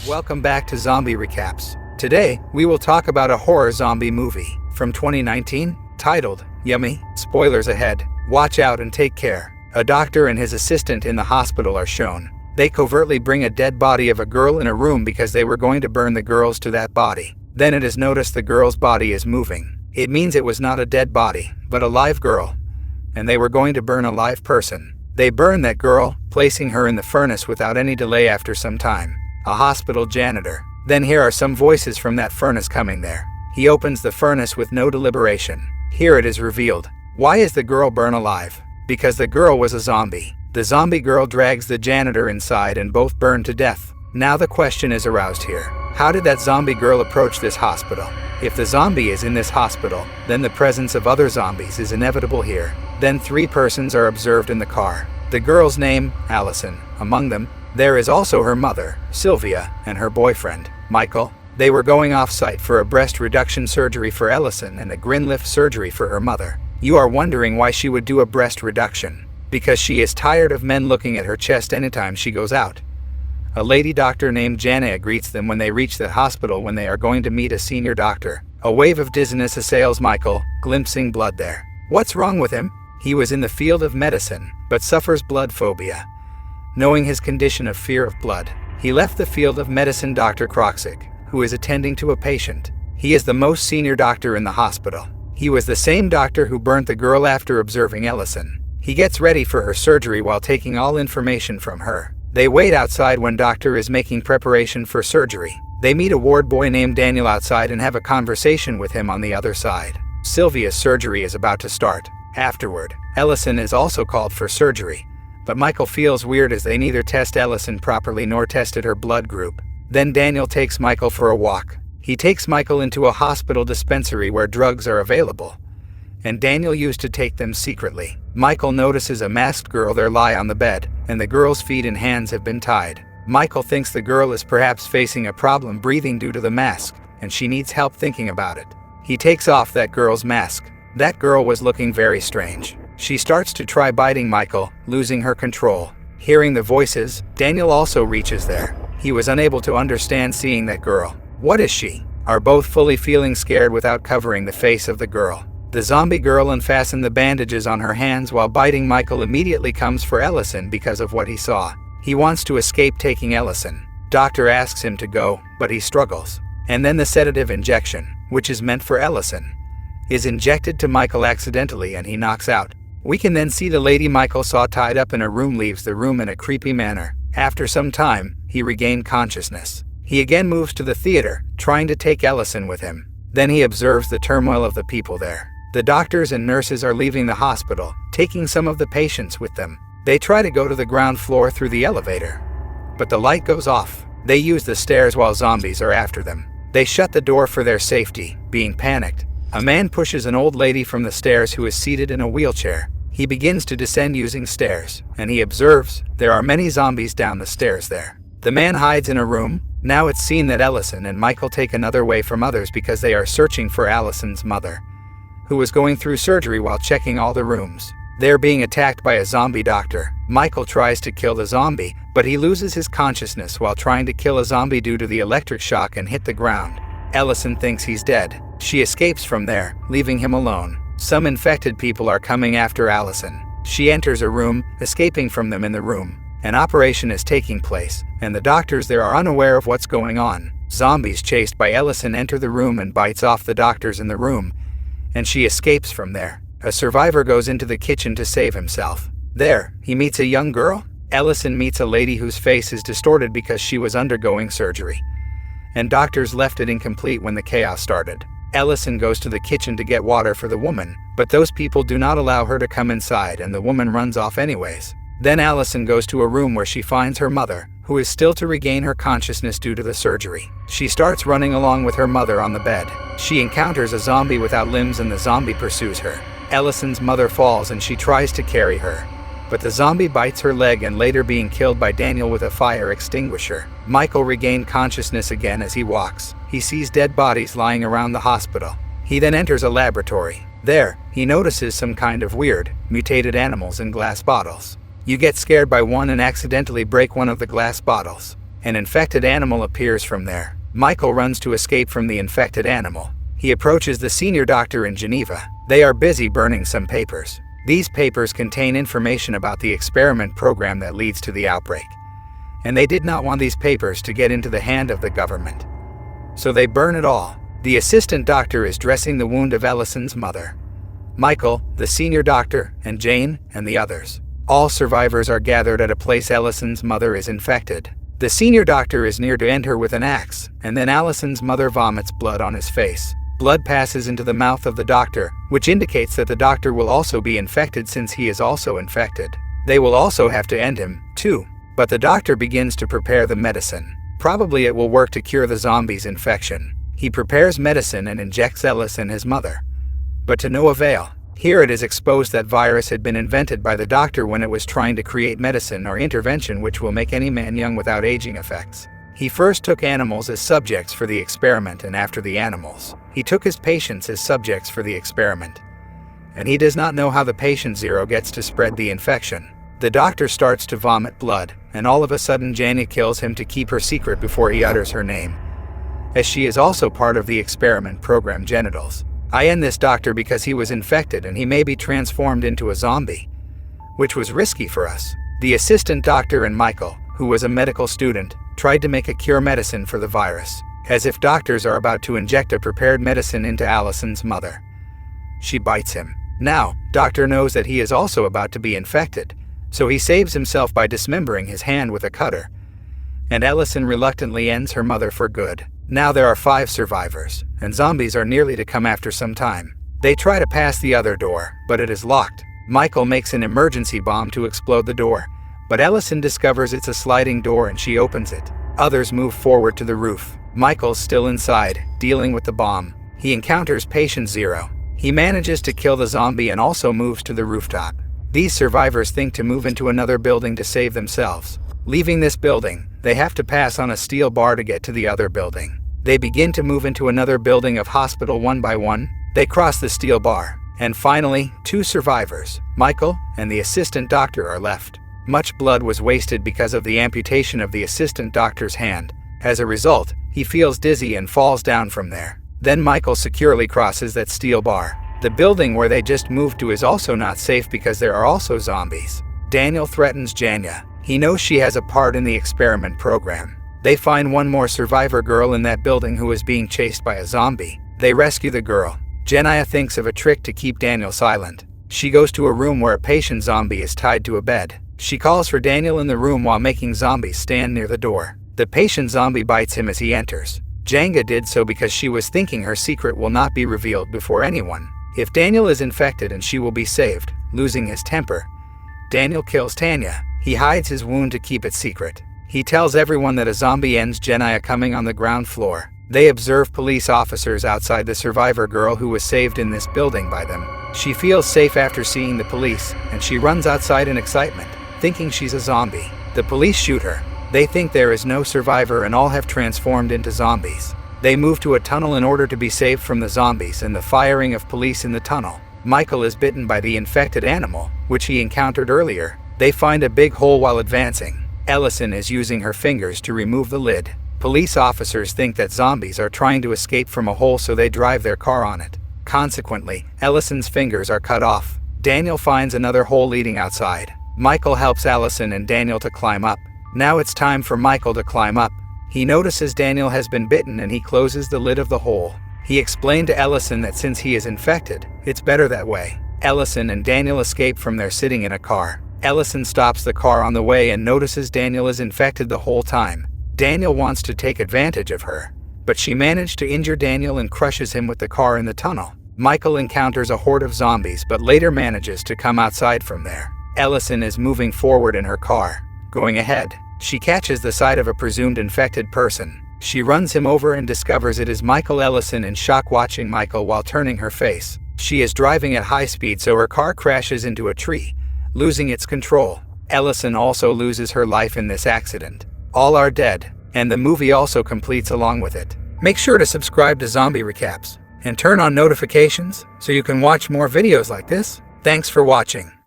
Welcome back to Zombie Recaps. Today, we will talk about a horror zombie movie from 2019 titled Yummy. Spoilers ahead. Watch out and take care. A doctor and his assistant in the hospital are shown. They covertly bring a dead body of a girl in a room because they were going to burn the girls to that body. Then it is noticed the girl's body is moving. It means it was not a dead body, but a live girl. And they were going to burn a live person. They burn that girl, placing her in the furnace without any delay after some time. A hospital janitor. Then here are some voices from that furnace coming there. He opens the furnace with no deliberation. Here it is revealed. Why is the girl burned alive? Because the girl was a zombie. The zombie girl drags the janitor inside and both burn to death. Now the question is aroused here. How did that zombie girl approach this hospital? If the zombie is in this hospital, then the presence of other zombies is inevitable here. Then 3 persons are observed in the car. The girl's name, Allison. Among them, there is also her mother, Sylvia, and her boyfriend, Michael. They were going off-site for a breast reduction surgery for Allison and a grin lift surgery for her mother. You are wondering why she would do a breast reduction. Because she is tired of men looking at her chest anytime she goes out. A lady doctor named Jana greets them when they reach the hospital when they are going to meet a senior doctor. A wave of dizziness assails Michael, glimpsing blood there. What's wrong with him? He was in the field of medicine, but suffers blood phobia. Knowing his condition of fear of blood, he left the field of medicine. Dr. Kroxic, who is attending to a patient. He is the most senior doctor in the hospital. He was the same doctor who burnt the girl after observing Ellison. He gets ready for her surgery while taking all information from her. They wait outside when doctor is making preparation for surgery. They meet a ward boy named Daniel outside and have a conversation with him on the other side. Sylvia's surgery is about to start. Afterward, Ellison is also called for surgery. But Michael feels weird as they neither test Ellison properly nor tested her blood group. Then Daniel takes Michael for a walk. He takes Michael into a hospital dispensary where drugs are available. And Daniel used to take them secretly. Michael notices a masked girl there lie on the bed, and the girl's feet and hands have been tied. Michael thinks the girl is perhaps facing a problem breathing due to the mask, and she needs help thinking about it. He takes off that girl's mask. That girl was looking very strange. She starts to try biting Michael, losing her control. Hearing the voices, Daniel also reaches there. He was unable to understand seeing that girl. What is she? Are both fully feeling scared without covering the face of the girl. The zombie girl unfastened the bandages on her hands while biting Michael immediately comes for Ellison because of what he saw. He wants to escape taking Ellison. Doctor asks him to go, but he struggles. And then the sedative injection, which is meant for Ellison, is injected to Michael accidentally and he knocks out. We can then see the lady Michael saw tied up in a room leaves the room in a creepy manner. After some time, he regained consciousness. He again moves to the theater, trying to take Ellison with him. Then he observes the turmoil of the people there. The doctors and nurses are leaving the hospital, taking some of the patients with them. They try to go to the ground floor through the elevator, but the light goes off. They use the stairs while zombies are after them. They shut the door for their safety, being panicked. A man pushes an old lady from the stairs who is seated in a wheelchair. He begins to descend using stairs, and he observes there are many zombies down the stairs there. The man hides in a room. Now it's seen that Ellison and Michael take another way from others because they are searching for Allison's mother, who was going through surgery while checking all the rooms. They're being attacked by a zombie doctor. Michael tries to kill the zombie, but he loses his consciousness while trying to kill a zombie due to the electric shock and hit the ground. Ellison thinks he's dead. She escapes from there, leaving him alone. Some infected people are coming after Allison. She enters a room, escaping from them in the room. An operation is taking place, and the doctors there are unaware of what's going on. Zombies chased by Ellison enter the room and bites off the doctors in the room, and she escapes from there. A survivor goes into the kitchen to save himself. There, he meets a young girl. Ellison meets a lady whose face is distorted because she was undergoing surgery, and doctors left it incomplete when the chaos started. Ellison goes to the kitchen to get water for the woman, but those people do not allow her to come inside and the woman runs off anyways. Then Allison goes to a room where she finds her mother, who is still to regain her consciousness due to the surgery. She starts running along with her mother on the bed. She encounters a zombie without limbs and the zombie pursues her. Ellison's mother falls and she tries to carry her, but the zombie bites her leg and later being killed by Daniel with a fire extinguisher. Michael regained consciousness again as he walks. He sees dead bodies lying around the hospital. He then enters a laboratory. There, he notices some kind of weird, mutated animals in glass bottles. You get scared by one and accidentally break one of the glass bottles. An infected animal appears from there. Michael runs to escape from the infected animal. He approaches the senior doctor in Geneva. They are busy burning some papers. These papers contain information about the experiment program that leads to the outbreak. And they did not want these papers to get into the hand of the government. So they burn it all. The assistant doctor is dressing the wound of Ellison's mother. Michael, the senior doctor, and Jane, and the others. All survivors are gathered at a place Ellison's mother is infected. The senior doctor is near to end her with an axe, and then Ellison's mother vomits blood on his face. Blood passes into the mouth of the doctor, which indicates that the doctor will also be infected since he is also infected. They will also have to end him, too. But the doctor begins to prepare the medicine. Probably it will work to cure the zombie's infection. He prepares medicine and injects Ellis and his mother. But to no avail. Here it is exposed that virus had been invented by the doctor when it was trying to create medicine or intervention which will make any man young without aging effects. He first took animals as subjects for the experiment, and after the animals, he took his patients as subjects for the experiment. And he does not know how the patient zero gets to spread the infection. The doctor starts to vomit blood, and all of a sudden Janie kills him to keep her secret before he utters her name, as she is also part of the experiment program genitals. I end this doctor because he was infected and he may be transformed into a zombie, which was risky for us. The assistant doctor and Michael, who was a medical student, tried to make a cure medicine for the virus, as if doctors are about to inject a prepared medicine into Allison's mother. She bites him. Now, doctor knows that he is also about to be infected, so he saves himself by dismembering his hand with a cutter, and Ellison reluctantly ends her mother for good. Now there are 5 survivors, and zombies are nearly to come after some time. They try to pass the other door, but it is locked. Michael makes an emergency bomb to explode the door, but Ellison discovers it's a sliding door and she opens it. Others move forward to the roof. Michael's still inside, dealing with the bomb. He encounters Patient Zero. He manages to kill the zombie and also moves to the rooftop. These survivors think to move into another building to save themselves. Leaving this building, they have to pass on a steel bar to get to the other building. They begin to move into another building of hospital one by one. They cross the steel bar. And finally, 2 survivors, Michael and the assistant doctor, are left. Much blood was wasted because of the amputation of the assistant doctor's hand. As a result, he feels dizzy and falls down from there. Then Michael securely crosses that steel bar. The building where they just moved to is also not safe because there are also zombies. Daniel threatens Jania. He knows she has a part in the experiment program. They find one more survivor girl in that building who is being chased by a zombie. They rescue the girl. Jania thinks of a trick to keep Daniel silent. She goes to a room where a patient zombie is tied to a bed. She calls for Daniel in the room while making zombies stand near the door. The patient zombie bites him as he enters. Jenga did so because she was thinking her secret will not be revealed before anyone. If Daniel is infected and she will be saved, losing his temper, Daniel kills Tanya. He hides his wound to keep it secret. He tells everyone that a zombie ends Jenia coming on the ground floor. They observe police officers outside the survivor girl who was saved in this building by them. She feels safe after seeing the police, and she runs outside in excitement, thinking she's a zombie. The police shoot her. They think there is no survivor and all have transformed into zombies. They move to a tunnel in order to be saved from the zombies and the firing of police in the tunnel. Michael is bitten by the infected animal, which he encountered earlier. They find a big hole while advancing. Ellison is using her fingers to remove the lid. Police officers think that zombies are trying to escape from a hole, so they drive their car on it. Consequently, Ellison's fingers are cut off. Daniel finds another hole leading outside. Michael helps Ellison and Daniel to climb up. Now it's time for Michael to climb up. He notices Daniel has been bitten and he closes the lid of the hole. He explained to Ellison that since he is infected, it's better that way. Ellison and Daniel escape from there sitting in a car. Ellison stops the car on the way and notices Daniel is infected the whole time. Daniel wants to take advantage of her, but she managed to injure Daniel and crushes him with the car in the tunnel. Michael encounters a horde of zombies but later manages to come outside from there. Ellison is moving forward in her car. Going ahead, she catches the sight of a presumed infected person. She runs him over and discovers it is Michael. Ellison in shock watching Michael while turning her face. She is driving at high speed, so her car crashes into a tree, losing its control. Ellison also loses her life in this accident. All are dead, and the movie also completes along with it. Make sure to subscribe to Zombie Recaps and turn on notifications so you can watch more videos like this. Thanks for watching.